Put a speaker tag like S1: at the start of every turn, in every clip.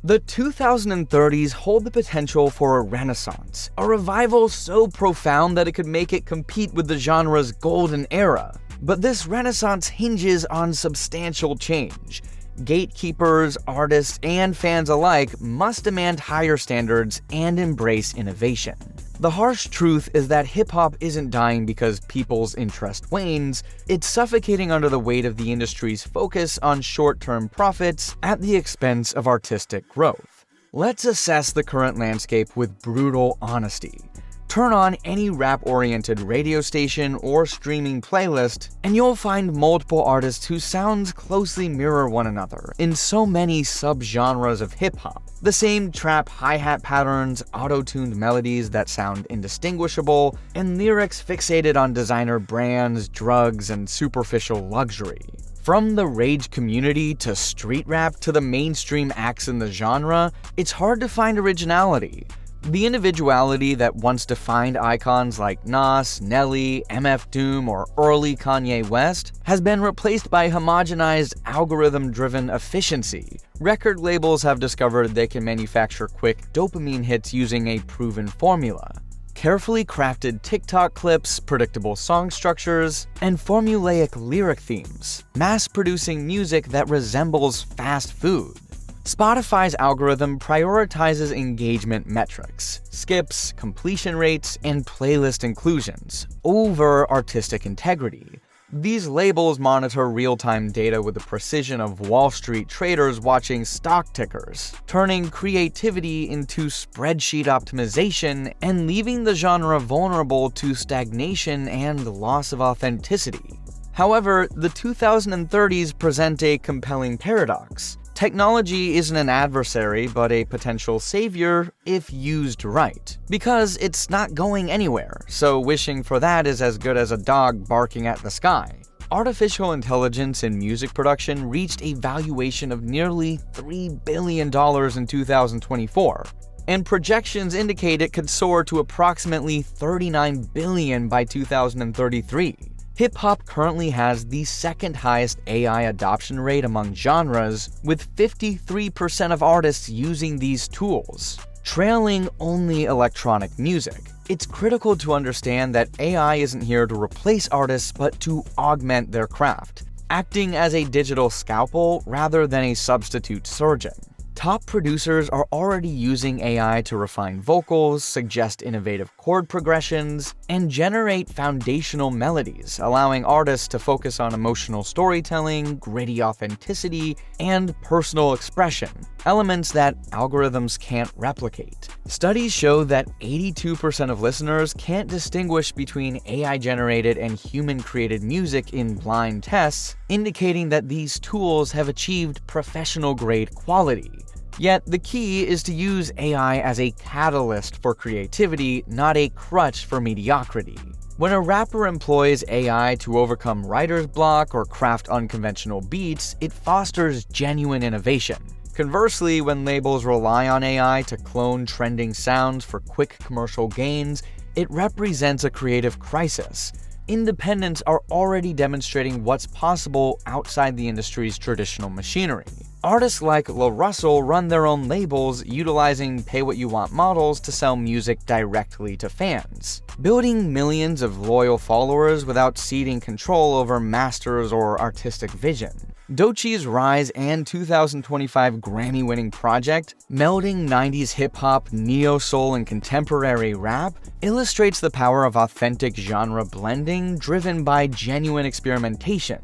S1: The 2030s hold the potential for a renaissance, a revival so profound that it could make it compete with the genre's golden era. But this renaissance hinges on substantial change. Gatekeepers, artists, and fans alike must demand higher standards and embrace innovation. The harsh truth is that hip-hop isn't dying because people's interest wanes, it's suffocating under the weight of the industry's focus on short-term profits at the expense of artistic growth. Let's assess the current landscape with brutal honesty. Turn on any rap-oriented radio station or streaming playlist, and you'll find multiple artists whose sounds closely mirror one another in so many subgenres of hip-hop. The same trap hi-hat patterns, auto-tuned melodies that sound indistinguishable, and lyrics fixated on designer brands, drugs, and superficial luxury. From the rage community to street rap to the mainstream acts in the genre, it's hard to find originality. The individuality that once defined icons like Nas, Nelly, MF Doom, or early Kanye West has been replaced by homogenized, algorithm-driven efficiency. Record labels have discovered they can manufacture quick dopamine hits using a proven formula. Carefully crafted TikTok clips, predictable song structures, and formulaic lyric themes, mass-producing music that resembles fast food. Spotify's algorithm prioritizes engagement metrics, skips, completion rates, and playlist inclusions over artistic integrity. These labels monitor real-time data with the precision of Wall Street traders watching stock tickers, turning creativity into spreadsheet optimization and leaving the genre vulnerable to stagnation and loss of authenticity. However, the 2030s present a compelling paradox. Technology isn't an adversary, but a potential savior if used right. Because it's not going anywhere, so wishing for that is as good as a dog barking at the sky. Artificial intelligence in music production reached a valuation of nearly $3 billion in 2024, and projections indicate it could soar to approximately $39 billion by 2033. Hip-hop currently has the second highest AI adoption rate among genres, with 53% of artists using these tools, trailing only electronic music. It's critical to understand that AI isn't here to replace artists but to augment their craft, acting as a digital scalpel rather than a substitute surgeon. Top producers are already using AI to refine vocals, suggest innovative chord progressions, and generate foundational melodies, allowing artists to focus on emotional storytelling, gritty authenticity, and personal expression, elements that algorithms can't replicate. Studies show that 82% of listeners can't distinguish between AI-generated and human-created music in blind tests, indicating that these tools have achieved professional-grade quality. Yet, the key is to use AI as a catalyst for creativity, not a crutch for mediocrity. When a rapper employs AI to overcome writer's block or craft unconventional beats, it fosters genuine innovation. Conversely, when labels rely on AI to clone trending sounds for quick commercial gains, it represents a creative crisis. Independents are already demonstrating what's possible outside the industry's traditional machinery. Artists like La Russell run their own labels, utilizing pay-what-you-want models to sell music directly to fans, building millions of loyal followers without ceding control over masters or artistic vision. Doechie's rise and 2025 Grammy-winning project, melding 90s hip-hop, neo-soul, and contemporary rap, illustrates the power of authentic genre blending driven by genuine experimentation.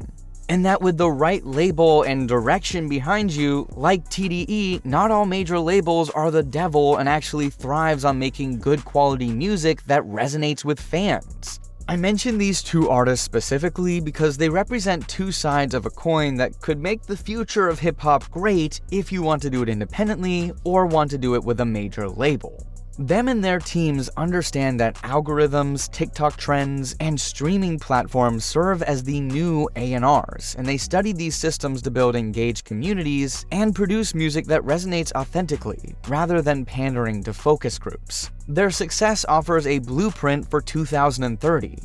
S1: And that with the right label and direction behind you, like TDE, not all major labels are the devil and actually thrives on making good quality music that resonates with fans. I mention these two artists specifically because they represent two sides of a coin that could make the future of hip-hop great if you want to do it independently or want to do it with a major label. Them and their teams understand that algorithms, TikTok trends, and streaming platforms serve as the new A&Rs, and they study these systems to build engaged communities and produce music that resonates authentically, rather than pandering to focus groups. Their success offers a blueprint for 2030,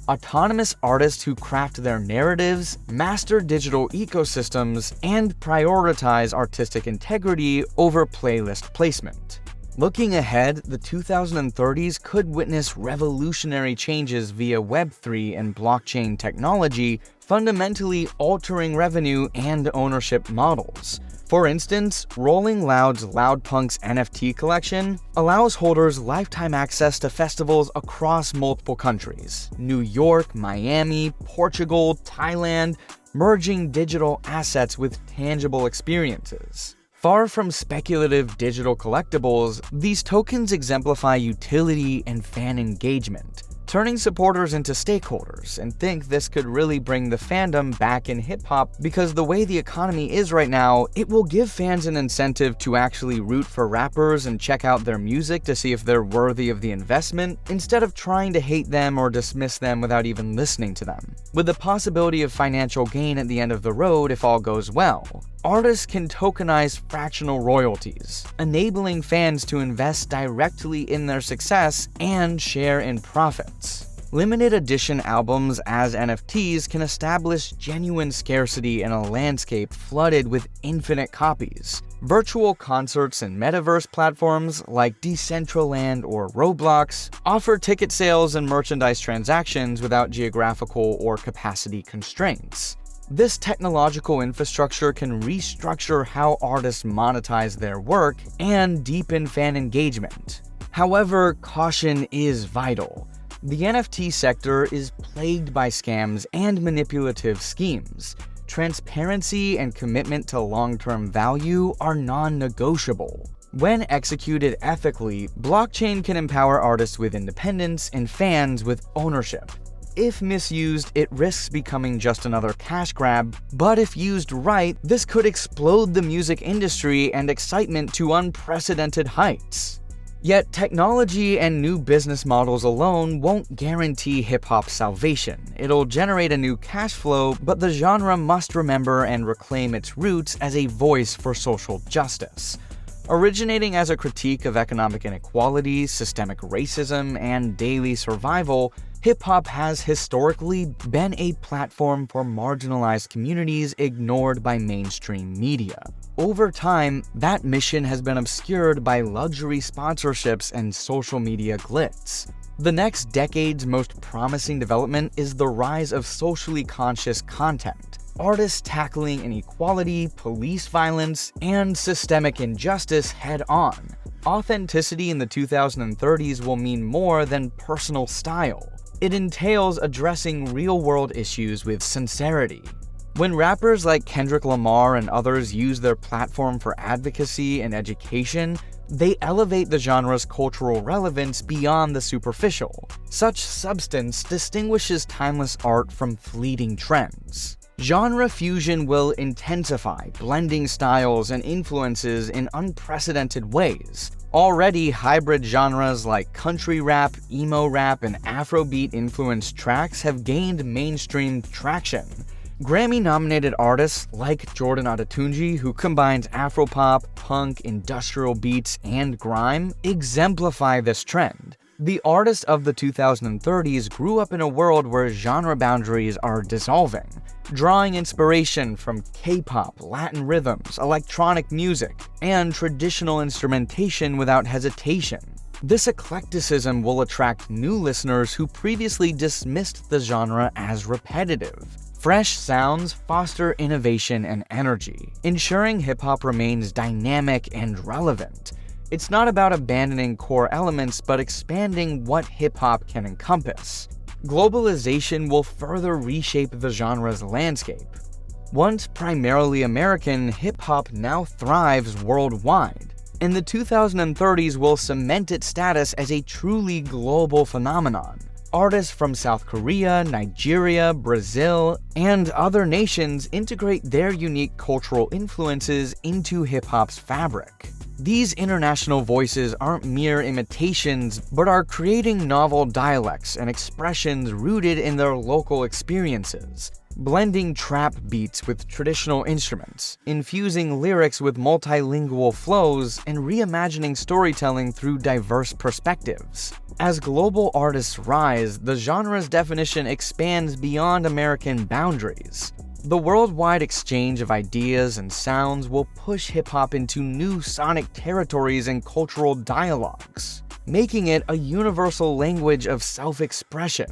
S1: autonomous artists who craft their narratives, master digital ecosystems, and prioritize artistic integrity over playlist placement. Looking ahead, the 2030s could witness revolutionary changes via Web3 and blockchain technology, fundamentally altering revenue and ownership models. For instance, Rolling Loud's Loudpunks NFT collection allows holders lifetime access to festivals across multiple countries: New York, Miami, Portugal, Thailand, merging digital assets with tangible experiences. Far from speculative digital collectibles, these tokens exemplify utility and fan engagement, turning supporters into stakeholders, and think this could really bring the fandom back in hip-hop because the way the economy is right now, it will give fans an incentive to actually root for rappers and check out their music to see if they're worthy of the investment, instead of trying to hate them or dismiss them without even listening to them. With the possibility of financial gain at the end of the road if all goes well, artists can tokenize fractional royalties, enabling fans to invest directly in their success and share in profits. Limited edition albums as NFTs can establish genuine scarcity in a landscape flooded with infinite copies. Virtual concerts and metaverse platforms like Decentraland or Roblox offer ticket sales and merchandise transactions without geographical or capacity constraints. This technological infrastructure can restructure how artists monetize their work and deepen fan engagement. However, caution is vital. The NFT sector is plagued by scams and manipulative schemes. Transparency and commitment to long-term value are non-negotiable. When executed ethically, blockchain can empower artists with independence and fans with ownership. If misused, it risks becoming just another cash grab, but if used right, this could explode the music industry and excitement to unprecedented heights. Yet technology and new business models alone won't guarantee hip-hop's salvation. It'll generate a new cash flow, but the genre must remember and reclaim its roots as a voice for social justice. Originating as a critique of economic inequality, systemic racism, and daily survival, hip-hop has historically been a platform for marginalized communities ignored by mainstream media. Over time, that mission has been obscured by luxury sponsorships and social media glitz. The next decade's most promising development is the rise of socially conscious content. Artists tackling inequality, police violence, and systemic injustice head-on. Authenticity in the 2030s will mean more than personal style. It entails addressing real-world issues with sincerity. When rappers like Kendrick Lamar and others use their platform for advocacy and education, they elevate the genre's cultural relevance beyond the superficial. Such substance distinguishes timeless art from fleeting trends. Genre fusion will intensify, blending styles and influences in unprecedented ways. Already, hybrid genres like country rap, emo rap, and Afrobeat-influenced tracks have gained mainstream traction. Grammy-nominated artists like Jordan Adetunji, who combines Afropop, punk, industrial beats, and grime, exemplify this trend. The artists of the 2030s grew up in a world where genre boundaries are dissolving, drawing inspiration from K-pop, Latin rhythms, electronic music, and traditional instrumentation without hesitation. This eclecticism will attract new listeners who previously dismissed the genre as repetitive. Fresh sounds foster innovation and energy, ensuring hip-hop remains dynamic and relevant. It's not about abandoning core elements, but expanding what hip-hop can encompass. Globalization will further reshape the genre's landscape. Once primarily American, hip-hop now thrives worldwide, and the 2030s will cement its status as a truly global phenomenon. Artists from South Korea, Nigeria, Brazil, and other nations integrate their unique cultural influences into hip-hop's fabric. These international voices aren't mere imitations, but are creating novel dialects and expressions rooted in their local experiences. blending trap beats with traditional instruments, infusing lyrics with multilingual flows, and reimagining storytelling through diverse perspectives. As global artists rise, the genre's definition expands beyond American boundaries. The worldwide exchange of ideas and sounds will push hip-hop into new sonic territories and cultural dialogues, making it a universal language of self-expression.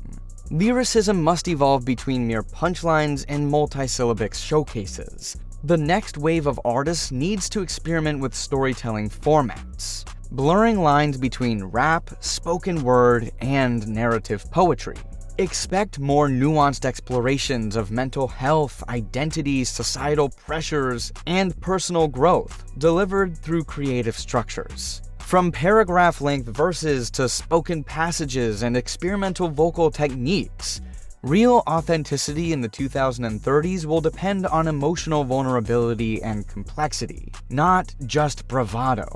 S1: Lyricism must evolve between mere punchlines and multisyllabic showcases. The next wave of artists needs to experiment with storytelling formats, blurring lines between rap, spoken word, and narrative poetry. Expect more nuanced explorations of mental health, identity, societal pressures, and personal growth, delivered through creative structures. From paragraph-length verses to spoken passages and experimental vocal techniques, real authenticity in the 2030s will depend on emotional vulnerability and complexity, not just bravado.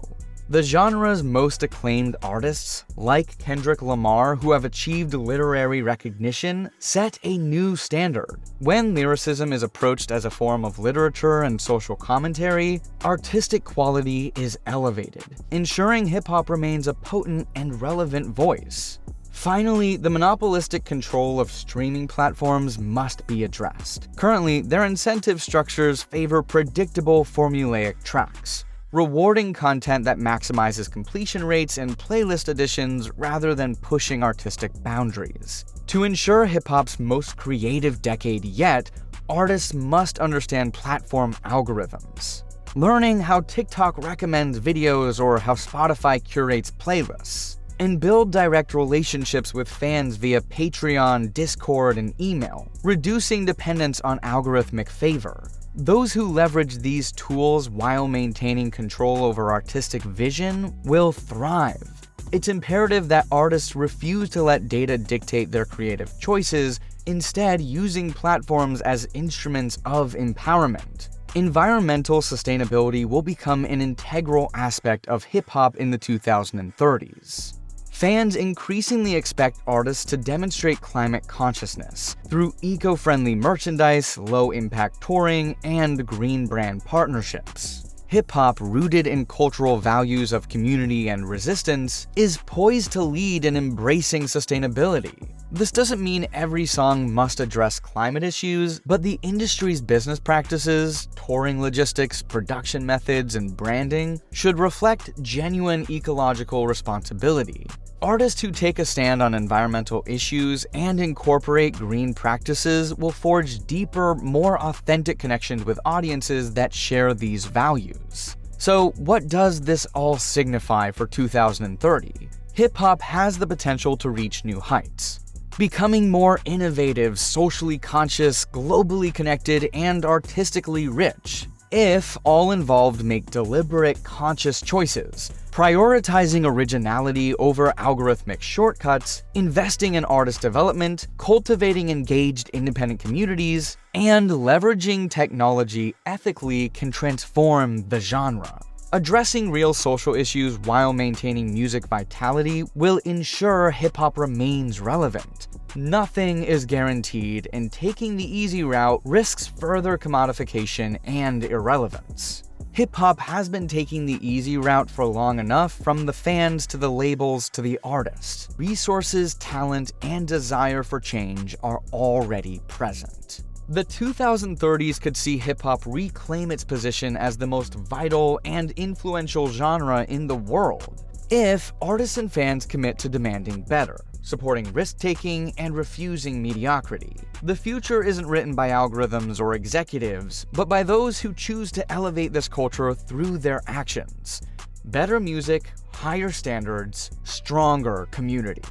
S1: The genre's most acclaimed artists, like Kendrick Lamar, who have achieved literary recognition, set a new standard. When lyricism is approached as a form of literature and social commentary, artistic quality is elevated, ensuring hip-hop remains a potent and relevant voice. Finally, the monopolistic control of streaming platforms must be addressed. Currently, their incentive structures favor predictable formulaic tracks, rewarding content that maximizes completion rates and playlist additions rather than pushing artistic boundaries. To ensure hip-hop's most creative decade yet, artists must understand platform algorithms. Learning how TikTok recommends videos or how Spotify curates playlists, and build direct relationships with fans via Patreon, Discord, and email, reducing dependence on algorithmic favor. Those who leverage these tools while maintaining control over artistic vision will thrive. It's imperative that artists refuse to let data dictate their creative choices, instead using platforms as instruments of empowerment. Environmental sustainability will become an integral aspect of hip-hop in the 2030s. Fans increasingly expect artists to demonstrate climate consciousness through eco-friendly merchandise, low-impact touring, and green brand partnerships. Hip-hop, rooted in cultural values of community and resistance, is poised to lead in embracing sustainability. This doesn't mean every song must address climate issues, but the industry's business practices, touring logistics, production methods, and branding should reflect genuine ecological responsibility. Artists who take a stand on environmental issues and incorporate green practices will forge deeper, more authentic connections with audiences that share these values. So, what does this all signify for 2030? Hip-hop has the potential to reach new heights, becoming more innovative, socially conscious, globally connected, and artistically rich, if all involved make deliberate, conscious choices, prioritizing originality over algorithmic shortcuts, investing in artist development, cultivating engaged independent communities, and leveraging technology ethically can transform the genre. Addressing real social issues while maintaining music vitality will ensure hip-hop remains relevant. Nothing is guaranteed, and taking the easy route risks further commodification and irrelevance. Hip-hop has been taking the easy route for long enough, from the fans to the labels to the artists. Resources, talent, and desire for change are already present. The 2030s could see hip-hop reclaim its position as the most vital and influential genre in the world, if artists and fans commit to demanding better, supporting risk-taking, and refusing mediocrity. The future isn't written by algorithms or executives, but by those who choose to elevate this culture through their actions. Better music, higher standards, stronger community.